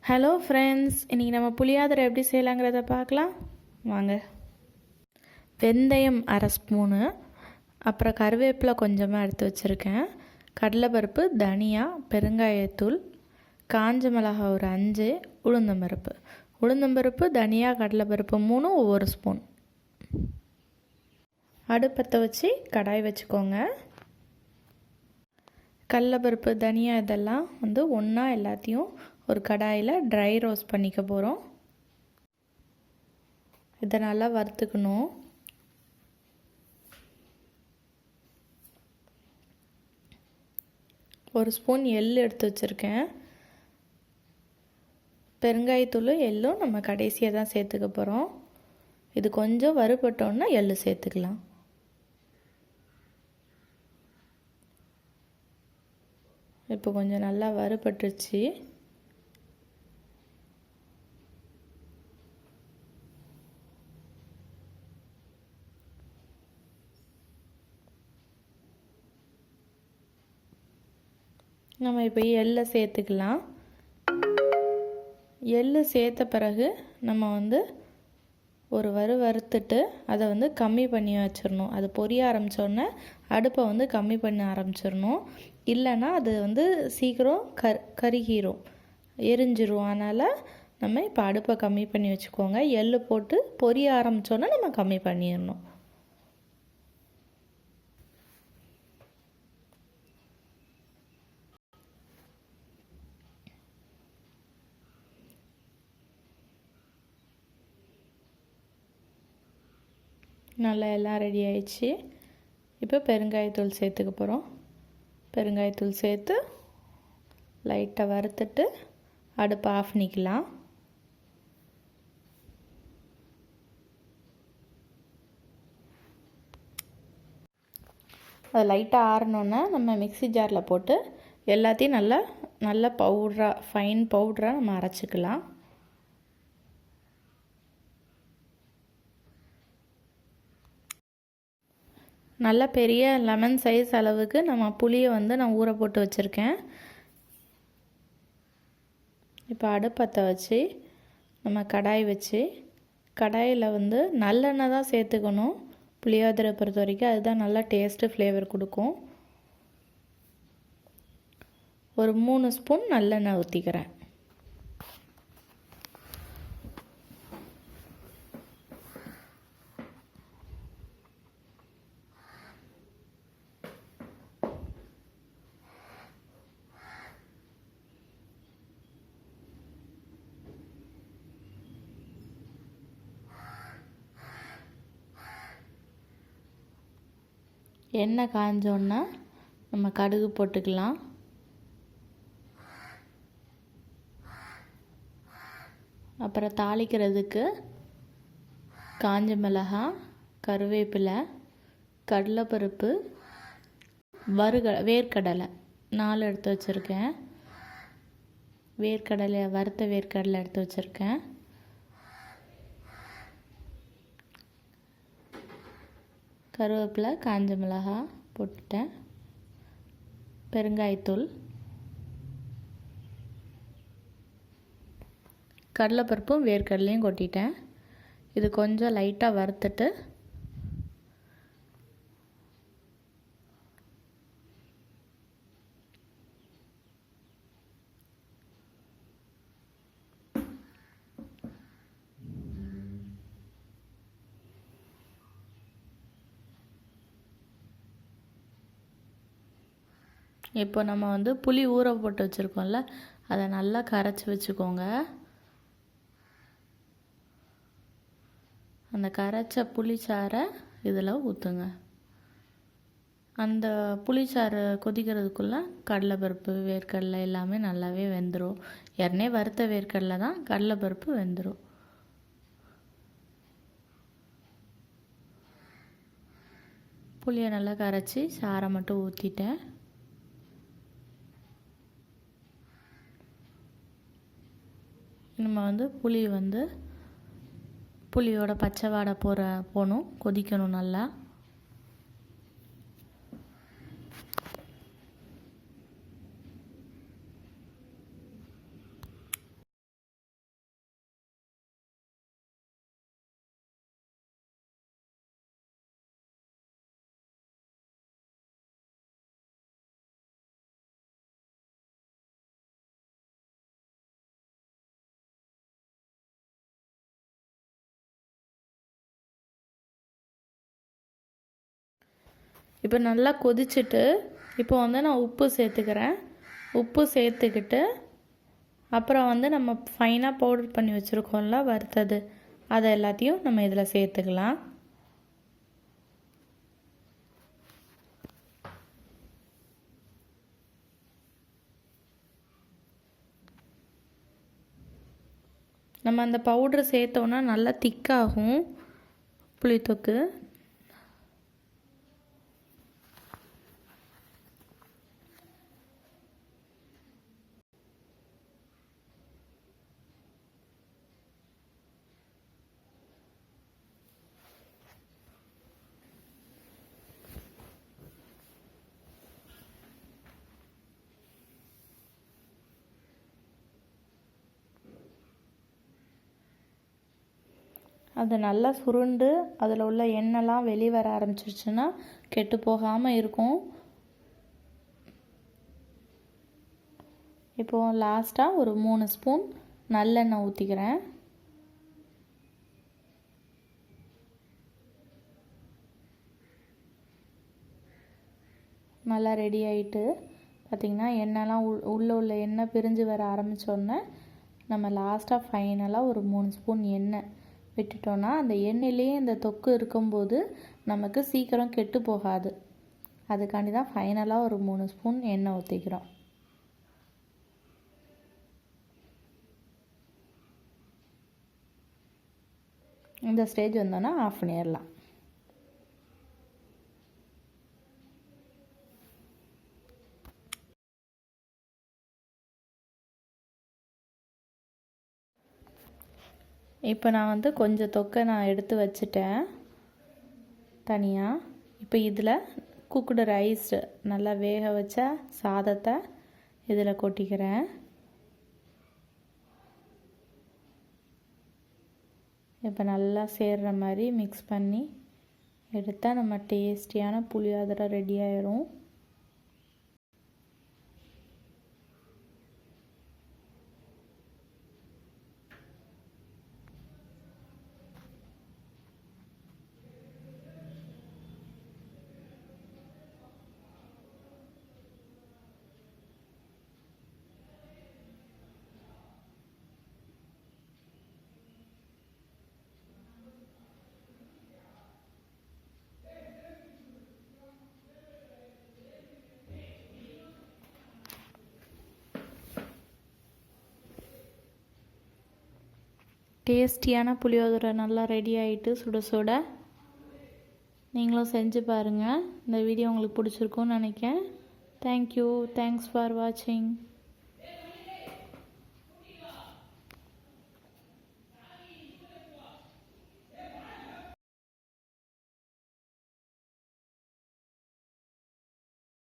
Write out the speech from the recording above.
Hello friends, இன்றைக்கி நம்ம புளியோதரை எப்படி செய்யலாங்கிறத பார்க்கலாம் வாங்க. வெந்தயம் அரை ஸ்பூனு, அப்புறம் கருவேப்பிலை கொஞ்சமாக எடுத்து வச்சுருக்கேன், கடலைப்பருப்பு, தனியா, பெருங்காயத்தூள், காஞ்ச மிளகாய் ஒரு 5, உளுந்தம்பருப்பு, தனியா, கடலைப்பருப்பு 3 ஒவ்வொரு ஸ்பூன். அடுப்பத்தை வச்சு கடாய் வச்சுக்கோங்க. கடலைப்பருப்பு, தனியா இதெல்லாம் ஒன்றா எல்லாத்தையும் ஒரு கடாயில் ட்ரை ரோஸ்ட் பண்ணிக்க போகிறோம். இதை நல்லா வறுத்துக்கணும். ஒரு ஸ்பூன் எள் எடுத்து வச்சுருக்கேன். பெருங்காயத்தூள் எள்ளும் நம்ம கடைசியாக தான் சேர்த்துக்க போகிறோம். இது கொஞ்சம் வறுபட்டோன்னா எள் சேர்த்துக்கலாம். இப்போ கொஞ்சம் நல்லா வறுபட்டுருச்சு. நம்ம இப்போ எள்ளை சேர்த்துக்கலாம். எள் சேர்த்த பிறகு நம்ம ஒரு வறுத்துட்டு அதை கம்மி பண்ணி வச்சிடணும். அது பொரிய ஆரம்பித்தோடனே அடுப்பை கம்மி பண்ண ஆரம்பிச்சிடணும். இல்லைன்னா அது சீக்கிரம் கருகிரும், எரிஞ்சிரும். அதனால் நம்ம இப்போ அடுப்பை கம்மி பண்ணி வச்சுக்கோங்க. எள் போட்டு பொரிய ஆரம்பித்தோன்னே நம்ம கம்மி பண்ணிடணும். நல்லா எல்லாம் ரெடி ஆயிடுச்சு. இப்போ பெருங்காயத்தூள் சேர்த்துக்க போகிறோம். பெருங்காயத்தூள் சேர்த்து லைட்டாக வறுத்துட்டு அடுப்பை ஆஃப் பண்ணிக்கலாம். அது லைட்டாக ஆறணுன்னா நம்ம மிக்ஸி ஜாரில் போட்டு எல்லாத்தையும் நல்லா பவுடராக, ஃபைன் பவுடராக நம்ம அரைச்சிக்கலாம். நல்ல பெரிய லெமன் சைஸ் அளவுக்கு நம்ம புளியை நான் ஊற போட்டு வச்சுருக்கேன். இப்போ அடுப்பத்தை வச்சு நம்ம கடாய் வச்சு, கடாயில் நல்லெண்ணெய் தான் சேர்த்துக்கணும். புளியோதரை பொறுத்த வரைக்கும் அதுதான் நல்லா டேஸ்ட்டு, ஃப்ளேவர் கொடுக்கும். ஒரு 3 ஸ்பூன் நல்லெண்ணெய் ஊற்றிக்கிறேன். எண்ணெய் காஞ்சோன்னா நம்ம கடுகு போட்டுக்கலாம். அப்புறம் தாளிக்கிறதுக்கு காஞ்ச மிளகாய், கருவேப்பிலை, கடலைப்பருப்பு, வேர்க்கடலை 4 எடுத்து வச்சுருக்கேன். வறுத்த வேர்க்கடலை எடுத்து வச்சுருக்கேன். கருவேப்பிலை, காஞ்ச மிளகாய் போட்டுட்டேன். பெருங்காயத்தூள், கடலைப்பருப்பும் வேர்க்கடலையும் கொட்டிட்டேன். இது கொஞ்சம் லைட்டாக வறுத்துட்டு இப்போ நம்ம புளி ஊற போட்டு வச்சுருக்கோம்ல, அதை நல்லா கரைச்சி வச்சுக்கோங்க. அந்த கரைச்ச புளிச்சாறை இதில் ஊற்றுங்க. அந்த புளிச்சாறு கொதிக்கிறதுக்குள்ளே கடலைப்பருப்பு, வேர்க்கடலை எல்லாமே நல்லாவே வெந்துடும். ஏற்கனவே வறுத்த வேர்க்கடலை தான், கடலைப்பருப்பு வெந்துடும். புளியை நல்லா கரைச்சி சாறை மட்டும் ஊற்றிட்டேன். நம்ம புளியோட பச்சை வாடை போகணும், கொதிக்கணும் நல்லா. இப்போ நல்லா கொதிச்சுட்டு இப்போ வந்து நான் உப்பு சேர்த்துக்கிறேன். உப்பு சேர்த்துக்கிட்டு அப்புறம் வந்து நம்ம ஃபைனாக பவுடர் பண்ணி வச்சுருக்கோம்ல வறுத்தது, அதை எல்லாத்தையும் நம்ம இதில் சேர்த்துக்கலாம். நம்ம அந்த பவுடர் சேர்த்தோன்னா நல்லா திக்காகும் புளித்தொக்கு. அது நல்லா சுருண்டு அதில் உள்ள எண்ணெய்லாம் வெளியே வர ஆரம்பிச்சிருச்சுன்னா கெட்டு போகாமல் இருக்கும். இப்போது லாஸ்ட்டாக ஒரு 3 ஸ்பூன் நல்லெண்ணெய் ஊற்றிக்கிறேன். நல்லா ரெடி ஆகிட்டு பார்த்திங்கன்னா எண்ணெய்லாம் உள்ளே உள்ள எண்ணெய் பிரிஞ்சு வர ஆரம்பித்தோடனே நம்ம லாஸ்ட்டாக ஃபைனலாக ஒரு 3 ஸ்பூன் எண்ணெய் விட்டுட்டோன்னா அந்த எண்ணெயிலேயே இந்த தொக்கு இருக்கும்போது நமக்கு சீக்கிரம் கெட்டு போகாது. அதுக்காண்டி தான் ஃபைனலாக ஒரு 3 ஸ்பூன் எண்ணெய் ஊற்றிக்கிறோம். இந்த ஸ்டேஜ் வந்தோன்னா ஆஃப் பண்ணிடலாம். இப்போ நான் வந்து கொஞ்சம் தொக்கை நான் எடுத்து வச்சுட்டேன் தனியாக. இப்போ இதில் குக்குடு ரைஸ் நல்லா வேக வச்ச சாதத்தை இதில் கொட்டிக்கிறேன். இப்போ நல்லா சேர்கிற மாதிரி மிக்ஸ் பண்ணி எடுத்தால் நம்ம டேஸ்டியான புளியோதரை ரெடி ஆயிரும். டேஸ்டியான புளியோதரை நல்லா ரெடி ஆகிட்டு சுட சுட நீங்களும் செஞ்சு பாருங்கள். இந்த வீடியோ உங்களுக்கு பிடிச்சிருக்குன்னு நினைக்கிறேன். தேங்க்யூ. தேங்க்ஸ் ஃபார் வாட்சிங்.